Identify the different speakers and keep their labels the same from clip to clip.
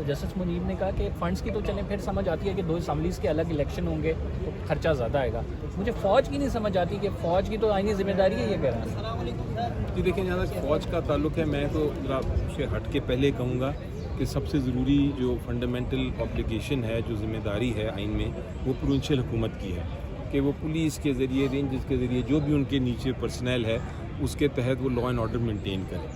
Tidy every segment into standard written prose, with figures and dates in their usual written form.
Speaker 1: Justice منیب نے کہا کہ فنڈس کی تو چلیں پھر سمجھ آتی ہے کہ 2 اسمبلیز کے الگ الیکشن ہوں گے تو خرچہ زیادہ آئے گا. مجھے فوج کی نہیں سمجھ آتی کہ فوج کی تو آئینی ذمہ داری ہے یہ کہہ رہا ہے.
Speaker 2: جی دیکھیں جہاں تک فوج کا تعلق ہے میں تو ذرا اس سے ہٹ کے پہلے کہوں گا کہ سب سے ضروری جو فنڈامنٹل آبلیگیشن ہے, جو ذمہ داری ہے آئین میں, وہ پروونشل حکومت کی ہے کہ وہ پولیس کے ذریعے, رینجز کے ذریعے, جو بھی ان کے نیچے پرسنل ہے اس کے تحت وہ لا اینڈ آرڈر مینٹین کریں.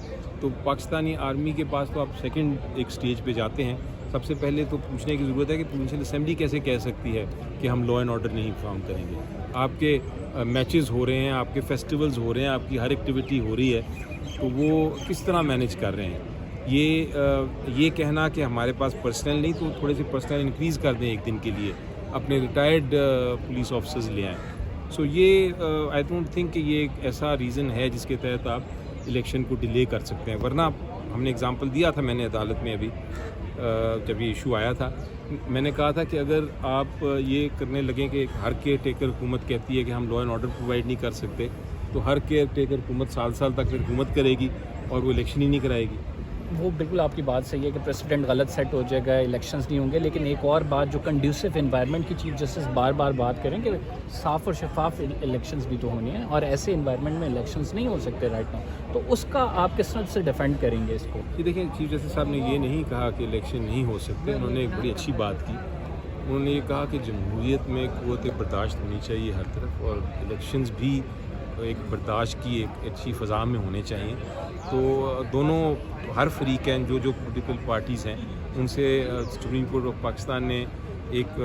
Speaker 2: تو پاکستانی آرمی کے پاس تو آپ سیکنڈ ایک سٹیج پہ جاتے ہیں. سب سے پہلے تو پوچھنے کی ضرورت ہے کہ پروونشل اسمبلی کیسے کہہ سکتی ہے کہ ہم لا اینڈ آرڈر نہیں فارم کریں گے. آپ کے میچز ہو رہے ہیں, آپ کے فیسٹیولز ہو رہے ہیں, آپ کی ہر ایکٹیویٹی ہو رہی ہے, تو وہ کس طرح مینیج کر رہے ہیں. یہ کہنا کہ ہمارے پاس پرسنل نہیں تو تھوڑے سے پرسنل انکریز کر دیں ایک دن کے لیے, اپنے ریٹائرڈ پولیس آفیسرز لے آئیں. سو یہ آئی ڈونٹ تھنک کہ یہ ایک ایسا ریزن ہے جس کے تحت آپ الیکشن کو ڈیلے کر سکتے ہیں. ورنہ ہم نے اگزامپل دیا تھا, میں نے عدالت میں ابھی جب یہ ایشو آیا تھا, میں نے کہا تھا کہ اگر آپ یہ کرنے لگیں کہ ہر کیئر ٹیکر حکومت کہتی ہے کہ ہم لا اینڈ آرڈر پرووائڈ نہیں کر سکتے, تو ہر کیئر ٹیکر حکومت سال تک پھر حکومت کرے گی اور وہ الیکشن ہی نہیں کرائے گی.
Speaker 1: وہ بالکل آپ کی بات صحیح ہے کہ پریسیڈنٹ غلط سیٹ ہو جائے گا, الیکشنز نہیں ہوں گے. لیکن ایک اور بات جو کنڈیوسو انوائرمنٹ کی چیف جسٹس بار بار بات کریں کہ صاف اور شفاف الیکشنز بھی تو ہونی ہیں, اور ایسے انوائرمنٹ میں الیکشنز نہیں ہو سکتے رائٹ ناؤ. تو اس کا آپ کس طرح سے ڈیفینڈ کریں گے اس کو؟
Speaker 2: یہ دیکھیں, چیف جسٹس صاحب نے یہ نہیں کہا کہ الیکشن نہیں ہو سکتے. انہوں نے ایک بڑی اچھی بات کی. انہوں نے یہ کہا کہ جمہوریت میں قوت برداشت ہونی چاہیے ہر طرف, اور الیکشنز بھی ایک برداشت کی ایک اچھی فضا میں ہونے چاہیے. تو دونوں ہر فریقین جو پولیٹیکل پارٹیز ہیں ان سے سپریم کورٹ آف پاکستان نے ایک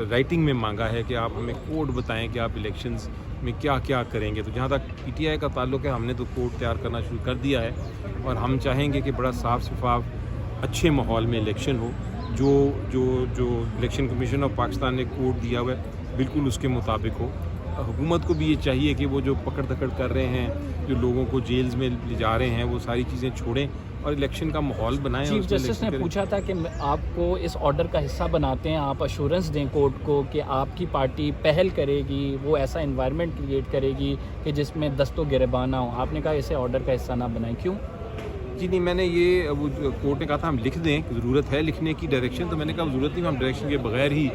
Speaker 2: رائٹنگ میں مانگا ہے کہ آپ ہمیں کوڈ بتائیں کہ آپ الیکشنز میں کیا کیا کریں گے. تو جہاں تک پی ٹی آئی کا تعلق ہے, ہم نے تو کوڈ تیار کرنا شروع کر دیا ہے, اور ہم چاہیں گے کہ بڑا صاف شفاف اچھے ماحول میں الیکشن ہو. جو الیکشن کمیشن آف پاکستان نے کوڈ دیا ہوا ہے بالکل اس کے مطابق ہو. حکومت کو بھی یہ چاہیے کہ وہ جو پکڑ دھکڑ کر رہے ہیں, جو لوگوں کو جیلز میں لے جا رہے ہیں, وہ ساری چیزیں چھوڑیں اور الیکشن کا ماحول بنائیں.
Speaker 1: چیف جسٹس نے پوچھا تھا کہ آپ کو اس آرڈر کا حصہ بناتے ہیں, آپ ایشورنس دیں کورٹ کو کہ آپ کی پارٹی پہل کرے گی, وہ ایسا انوائرمنٹ کریٹ کرے گی کہ جس میں دست و گریبان نہ ہو. آپ نے کہا اسے آرڈر کا حصہ نہ بنائیں, کیوں؟
Speaker 2: جی نہیں, میں نے یہ وہ کورٹ نے کہا تھا ہم لکھ دیں, ضرورت ہے لکھنے کی ڈائریکشن, تو میں نے کہا ضرورت نہیں, ہم ڈائریکشن کے بغیر ہی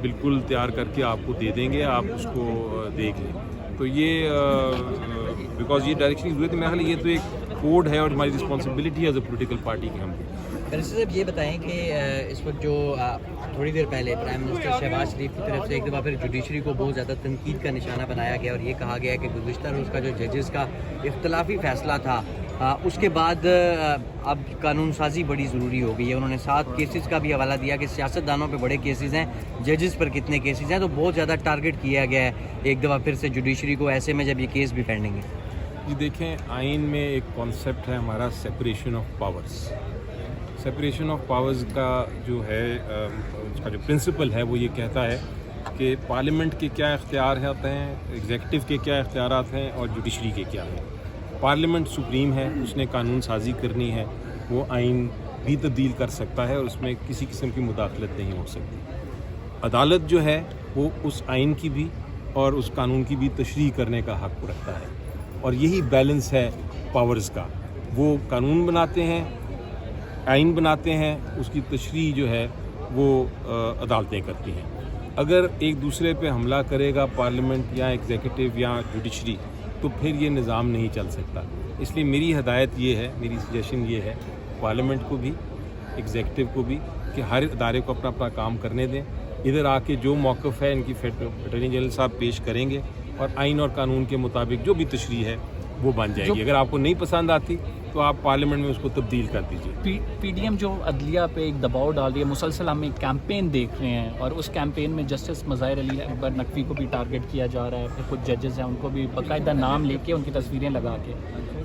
Speaker 2: بالکل تیار کر کے آپ کو دے دیں گے, آپ اس کو دیکھ لیں. تو یہ بیکاز یہ ڈائریکشن کی ضرورت ہے, میرا خیال یہ تو ایک کوڈ ہے اور ہماری رسپانسبلٹی ہے ایز اے پولیٹیکل پارٹی کی. ہم
Speaker 3: برسر صاحب یہ بتائیں کہ اس وقت جو تھوڑی دیر پہلے پرائم منسٹر شہباز شریف کی طرف سے ایک دفعہ پھر جوڈیشری کو بہت زیادہ تنقید کا نشانہ بنایا گیا, اور یہ کہا گیا کہ گزشتہ روز کا جو ججز کا اختلافی فیصلہ تھا اس کے بعد اب قانون سازی بڑی ضروری ہو گئی ہے. انہوں نے 7 کیسز کا بھی حوالہ دیا کہ سیاستدانوں پہ بڑے کیسز ہیں, ججز پر کتنے کیسز ہیں, تو بہت زیادہ ٹارگٹ کیا گیا ہے ایک دفعہ پھر سے جوڈیشری کو, ایسے میں جب یہ کیس بھی پینڈنگ ہے.
Speaker 2: جی دیکھیں, آئین میں ایک کانسیپٹ ہے ہمارا separation of powers. Separation of powers کا جو ہے اس کا جو پرنسپل ہے وہ یہ کہتا ہے کہ پارلیمنٹ کے کیا اختیار ہوتے ہیں, ایگزیکٹو کے کیا اختیارات ہیں, اور جوڈیشری کے کیا ہیں. پارلیمنٹ سپریم ہے, اس نے قانون سازی کرنی ہے, وہ آئین بھی تبدیل کر سکتا ہے اور اس میں کسی قسم کی مداخلت نہیں ہو سکتی. عدالت جو ہے وہ اس آئین کی بھی اور اس قانون کی بھی تشریح کرنے کا حق رکھتا ہے, اور یہی بیلنس ہے پاورز کا. وہ قانون بناتے ہیں, آئین بناتے ہیں, اس کی تشریح جو ہے وہ عدالتیں کرتی ہیں. اگر ایک دوسرے پہ حملہ کرے گا پارلیمنٹ یا ایگزیکٹو یا جوڈیشری, تو پھر یہ نظام نہیں چل سکتا. اس لیے میری ہدایت یہ ہے, میری سجیشن یہ ہے پارلیمنٹ کو بھی ایگزیکٹو کو بھی کہ ہر ادارے کو اپنا اپنا کام کرنے دیں. ادھر آ کے جو موقف ہے ان کی اٹارنی جنرل صاحب پیش کریں گے, اور آئین اور قانون کے مطابق جو بھی تشریح ہے وہ بن جائے گی. اگر آپ کو نہیں پسند آتی تو آپ پارلیمنٹ میں اس کو تبدیل کر دیجیے.
Speaker 1: پی ڈی ایم جو عدلیہ پہ ایک دباؤ ڈال رہی ہے, مسلسل ہم ایک کیمپین دیکھ رہے ہیں, اور اس کیمپین میں جسٹس مظاہر علی اکبر نقوی کو بھی ٹارگٹ کیا جا رہا ہے, پھر کچھ ججز ہیں ان کو بھی باقاعدہ نام لے کے ان کی تصویریں لگا کے.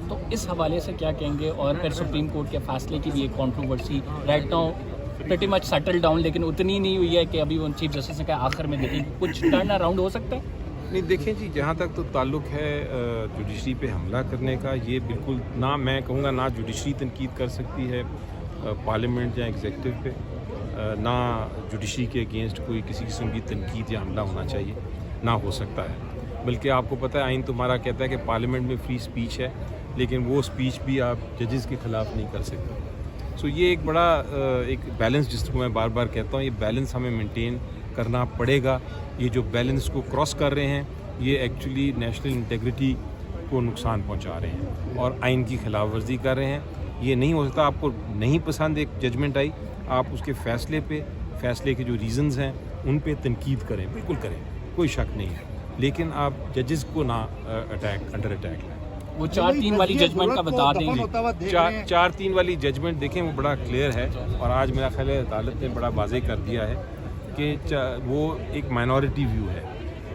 Speaker 1: تو اس حوالے سے کیا کہیں گے؟ اور پھر سپریم کورٹ کے فیصلے کی بھی ایک controversy right now pretty much settle down, لیکن اتنی نہیں ہوئی ہے کہ ابھی وہ چیف جسٹس نے کہا آخر میں دیکھیں کچھ ٹرن اراؤنڈ ہو سکتا ہے.
Speaker 2: نہیں دیکھیں جی, جہاں تک تو تعلق ہے جوڈیشری پہ حملہ کرنے کا, یہ بالکل نہ میں کہوں گا نہ جوڈیشری تنقید کر سکتی ہے پارلیمنٹ یا ایگزیکٹو پہ, نہ جوڈیشری کے اگینسٹ کوئی کسی قسم کی تنقید یا حملہ ہونا چاہیے, نہ ہو سکتا ہے. بلکہ آپ کو پتہ ہے آئین تمہارا کہتا ہے کہ پارلیمنٹ میں فری اسپیچ ہے, لیکن وہ اسپیچ بھی آپ ججز کے خلاف نہیں کر سکتے. سو یہ ایک بڑا ایک بیلنس جس کو میں بار بار کہتا ہوں، یہ بیلنس ہمیں مینٹین کرنا پڑے گا. یہ جو بیلنس کو کراس کر رہے ہیں یہ ایکچولی نیشنل انٹیگریٹی کو نقصان پہنچا رہے ہیں اور آئین کی خلاف ورزی کر رہے ہیں. یہ نہیں ہو سکتا. آپ کو نہیں پسند ایک ججمنٹ آئی، آپ اس کے فیصلے کے جو ریزنز ہیں ان پہ تنقید کریں، بالکل کریں، کوئی شک نہیں ہے، لیکن آپ ججز کو نہ انڈر اٹیک لائیں.
Speaker 1: وہ 4-3 والی ججمنٹ کا بتا دیں گے.
Speaker 2: 4-3 والی ججمنٹ دیکھیں وہ بڑا کلیئر ہے، اور آج میرا خیال ہے عدالت نے بڑا واضح کر دیا ہے کہ وہ ایک مائنورٹی ویو ہے.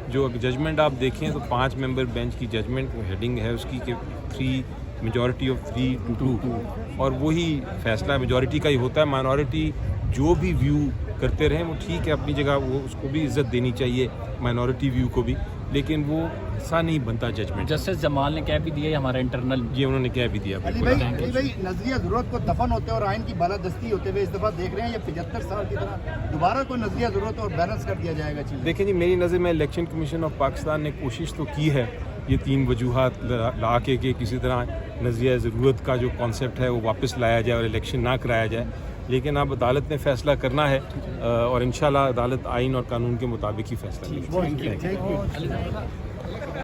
Speaker 2: جو ججمنٹ آپ دیکھیں تو 5 ممبر بینچ کی ججمنٹ، ہیڈنگ ہے اس کی کہ 3 میجورٹی آف 3 to 2، اور وہی فیصلہ میجورٹی کا ہی ہوتا ہے. مائنورٹی جو بھی ویو کرتے رہیں وہ ٹھیک ہے اپنی جگہ، وہ اس کو بھی عزت دینی چاہیے مائنورٹی ویو کو بھی، لیکن وہ ایسا نہیں بنتا ججمنٹ.
Speaker 1: جسٹس جمال نے کہہ بھی دیا ہے ہمارا انٹرنل،
Speaker 2: یہ انہوں نے کہہ بھی دیا.
Speaker 4: علی بھائی نظریہ ضرورت کو دفن ہوتے اور آئین کی بالادستی ہوتے ہوئے اس دفعہ دیکھ رہے ہیں یہ 75 سال کی طرح دوبارہ کوئی نظریہ ضرورت اور بیلنس کر دیا جائے گا چیز.
Speaker 2: دیکھیں جی، میری نظر میں الیکشن کمیشن آف پاکستان نے کوشش تو کی ہے یہ 3 وجوہات لا کے کہ کسی طرح نظریہ ضرورت کا جو کانسیپٹ ہے وہ واپس لایا جائے اور الیکشن نہ کرایا جائے، لیکن اب عدالت نے فیصلہ کرنا ہے اور انشاءاللہ عدالت آئین اور قانون کے مطابق ہی فیصلہ کرے گی.